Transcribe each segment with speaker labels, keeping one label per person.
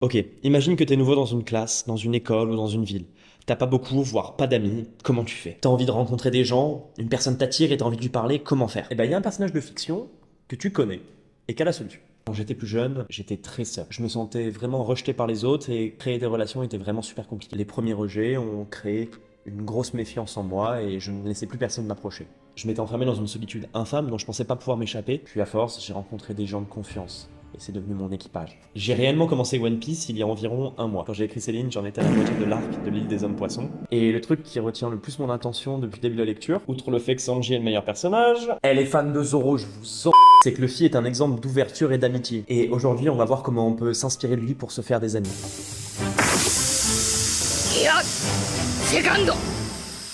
Speaker 1: Ok, imagine que t'es nouveau dans une classe, dans une école ou dans une ville. T'as pas beaucoup, voire pas d'amis, comment tu fais? T'as envie de rencontrer des gens, une personne t'attire et t'as envie de lui parler, comment faire? Eh ben, il y a un personnage de fiction que tu connais et qui a la solution. Quand j'étais plus jeune, j'étais très seul. Je me sentais vraiment rejeté par les autres et créer des relations était vraiment super compliqué. Les premiers rejets ont créé une grosse méfiance en moi et je ne laissais plus personne m'approcher. Je m'étais enfermé dans une solitude infâme dont je pensais pas pouvoir m'échapper, puis à force, j'ai rencontré des gens de confiance. Et c'est devenu mon équipage. J'ai réellement commencé One Piece il y a environ un mois. Quand j'ai écrit Céline, j'en étais à la moitié de l'arc de l'île des hommes poissons. Et le truc qui retient le plus mon attention depuis le début de la lecture, outre le fait que Sanji est le meilleur personnage, elle est fan de Zoro, je vous en... C'est que Luffy est un exemple d'ouverture et d'amitié. Et aujourd'hui, on va voir comment on peut s'inspirer de lui pour se faire des amis.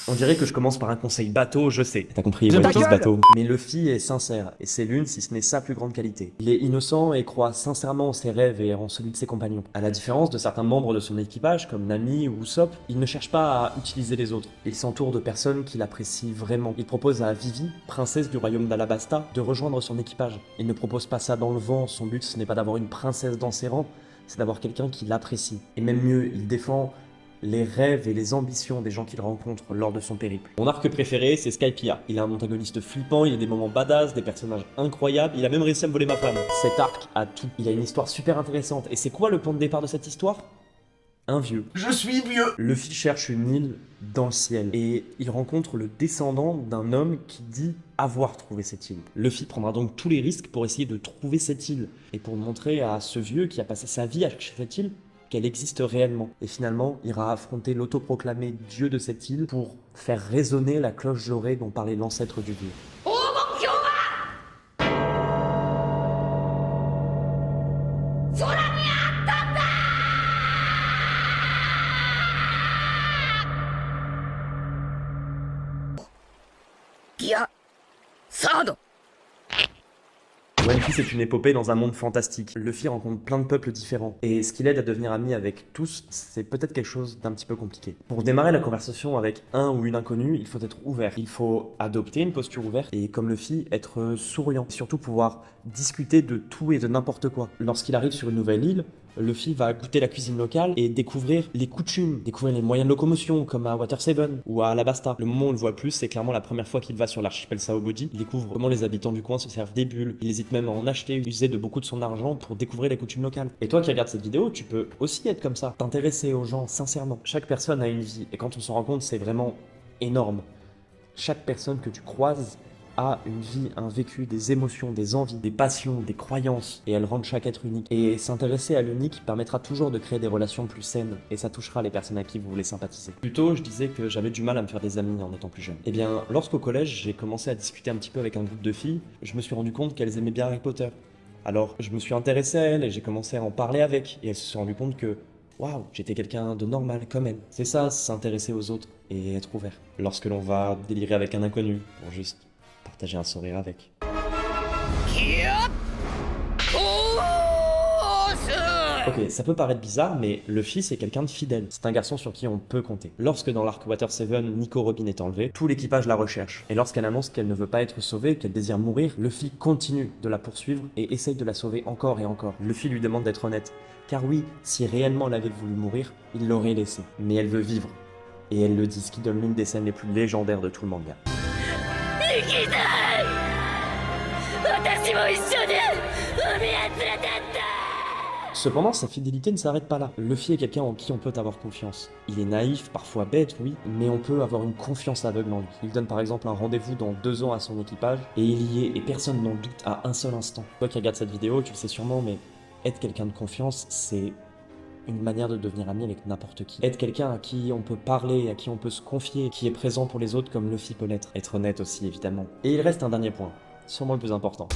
Speaker 1: On dirait que je commence par un conseil bateau, je sais. T'as compris, One Piece bateau. Mais Luffy est sincère, et c'est l'une, si ce n'est sa plus grande qualité. Il est innocent et croit sincèrement en ses rêves et en celui de ses compagnons. À la différence de certains membres de son équipage, comme Nami ou Usopp, il ne cherche pas à utiliser les autres. Il s'entoure de personnes qu'il apprécie vraiment. Il propose à Vivi, princesse du royaume d'Alabasta, de rejoindre son équipage. Il ne propose pas ça dans le vent, son but ce n'est pas d'avoir une princesse dans ses rangs, c'est d'avoir quelqu'un qui l'apprécie. Et même mieux, il défend les rêves et les ambitions des gens qu'il rencontre lors de son périple. Mon arc préféré, c'est Skypiea. Il a un antagoniste flippant, il a des moments badass, des personnages incroyables, il a même réussi à me voler ma femme. Cet arc a tout. Il a une histoire super intéressante. Et c'est quoi le point de départ de cette histoire? Un vieux.
Speaker 2: Je suis vieux.
Speaker 1: Luffy cherche une île dans le ciel et il rencontre le descendant d'un homme qui dit avoir trouvé cette île. Luffy prendra donc tous les risques pour essayer de trouver cette île et pour montrer à ce vieux qui a passé sa vie à chercher cette île qu'elle existe réellement. Et finalement, ira affronter l'autoproclamé dieu de cette île pour faire résonner la cloche dorée dont parlait l'ancêtre du vieux. One Piece est une épopée dans un monde fantastique. Luffy rencontre plein de peuples différents. Et ce qui l'aide à devenir ami avec tous, c'est peut-être quelque chose d'un petit peu compliqué. Pour démarrer la conversation avec un ou une inconnue, il faut être ouvert. Il faut adopter une posture ouverte et, comme Luffy, être souriant. Et surtout pouvoir discuter de tout et de n'importe quoi. Lorsqu'il arrive sur une nouvelle île, Luffy va goûter la cuisine locale et découvrir les coutumes, découvrir les moyens de locomotion, comme à Water 7 ou à Alabasta. Le moment où on le voit plus, c'est clairement la première fois qu'il va sur l'archipel Saobody. Il découvre comment les habitants du coin se servent des bulles. Il hésite même à en acheter, user de beaucoup de son argent pour découvrir les coutumes locales. Et toi qui regardes cette vidéo, tu peux aussi être comme ça, t'intéresser aux gens sincèrement. Chaque personne a une vie et quand on s'en rend compte, c'est vraiment énorme. Chaque personne que tu croises a une vie, un vécu, des émotions, des envies, des passions, des croyances, et elles rendent chaque être unique. Et s'intéresser à l'unique permettra toujours de créer des relations plus saines, et ça touchera les personnes à qui vous voulez sympathiser. Plus tôt, je disais que j'avais du mal à me faire des amis en étant plus jeune. Eh bien, lorsqu'au collège, j'ai commencé à discuter un petit peu avec un groupe de filles, je me suis rendu compte qu'elles aimaient bien Harry Potter. Alors, je me suis intéressé à elles, et j'ai commencé à en parler avec, et elles se sont rendues compte que waouh, j'étais quelqu'un de normal comme elle. C'est ça, s'intéresser aux autres et être ouvert. Lorsque l'on va délirer avec un inconnu, pour juste partager un sourire avec. Ok, ça peut paraître bizarre, mais Luffy c'est quelqu'un de fidèle. C'est un garçon sur qui on peut compter. Lorsque dans l'arc Water 7, Nico Robin est enlevée, tout l'équipage la recherche. Et lorsqu'elle annonce qu'elle ne veut pas être sauvée, qu'elle désire mourir, Luffy continue de la poursuivre et essaye de la sauver encore et encore. Luffy lui demande d'être honnête. Car oui, si réellement elle avait voulu mourir, il l'aurait laissée. Mais elle veut vivre. Et elle le dit, ce qui donne l'une des scènes les plus légendaires de tout le manga. Cependant, sa fidélité ne s'arrête pas là. Luffy est quelqu'un en qui on peut avoir confiance. Il est naïf, parfois bête, oui, mais on peut avoir une confiance aveugle en lui. Il donne par exemple un rendez-vous dans 2 ans à son équipage, et il y est, et personne n'en doute à un seul instant. Toi qui regardes cette vidéo, tu le sais sûrement, mais être quelqu'un de confiance, c'est une manière de devenir ami avec n'importe qui. Être quelqu'un à qui on peut parler, à qui on peut se confier, qui est présent pour les autres comme Luffy peut l'être. Être honnête aussi, évidemment. Et il reste un dernier point, sûrement le plus important.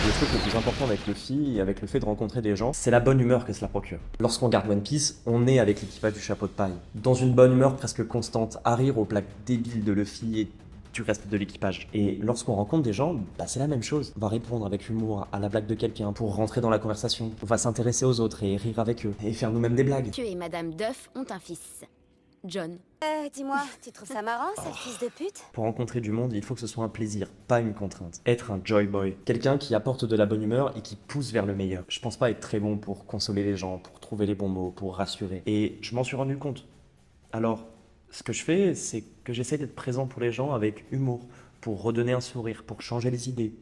Speaker 1: Le truc le plus important avec Luffy et avec le fait de rencontrer des gens, c'est la bonne humeur que cela procure. Lorsqu'on regarde One Piece, on est avec l'équipage du chapeau de paille. Dans une bonne humeur presque constante, à rire aux blagues débiles de Luffy et du reste de l'équipage. Et lorsqu'on rencontre des gens, bah c'est la même chose. On va répondre avec humour à la blague de quelqu'un pour rentrer dans la conversation. On va s'intéresser aux autres et rire avec eux et faire nous-mêmes des blagues.
Speaker 3: Monsieur et Madame Duff ont un fils.
Speaker 2: John.
Speaker 3: Dis-moi, tu trouves ça marrant, cette fils de pute?
Speaker 1: Pour rencontrer du monde, il faut que ce soit un plaisir, pas une contrainte. Être un joy boy, quelqu'un qui apporte de la bonne humeur et qui pousse vers le meilleur. Je pense pas être très bon pour consoler les gens, pour trouver les bons mots, pour rassurer. Et je m'en suis rendu compte. Alors, ce que je fais, c'est que j'essaie d'être présent pour les gens avec humour, pour redonner un sourire, pour changer les idées.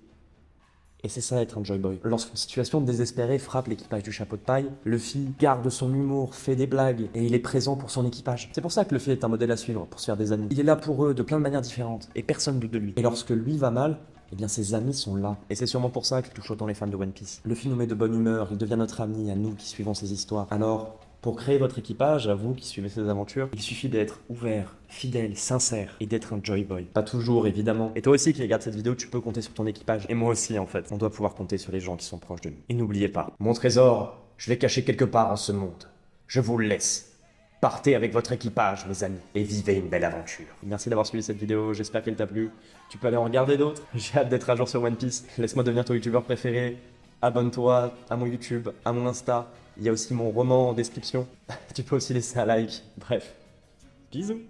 Speaker 1: Et c'est ça être un joy boy. Lorsqu'une situation désespérée frappe l'équipage du chapeau de paille, Luffy garde son humour, fait des blagues et il est présent pour son équipage. C'est pour ça que Luffy est un modèle à suivre pour se faire des amis. Il est là pour eux de plein de manières différentes et personne ne doute de lui. Et lorsque lui va mal, eh bien ses amis sont là. Et c'est sûrement pour ça qu'il touche autant les fans de One Piece. Luffy nous met de bonne humeur, il devient notre ami, à nous qui suivons ses histoires. Alors, pour créer votre équipage, à vous qui suivez ces aventures, il suffit d'être ouvert, fidèle, sincère et d'être un joy boy. Pas toujours, évidemment. Et toi aussi qui regardes cette vidéo, tu peux compter sur ton équipage. Et moi aussi, en fait. On doit pouvoir compter sur les gens qui sont proches de nous. Et n'oubliez pas, mon trésor, je l'ai caché quelque part en ce monde. Je vous le laisse. Partez avec votre équipage, mes amis, et vivez une belle aventure. Merci d'avoir suivi cette vidéo, j'espère qu'elle t'a plu. Tu peux aller en regarder d'autres. J'ai hâte d'être à jour sur One Piece. Laisse-moi devenir ton youtubeur préféré. Abonne-toi à mon YouTube, à mon Insta. Il y a aussi mon roman en description. Tu peux aussi laisser un like. Bref, bisous.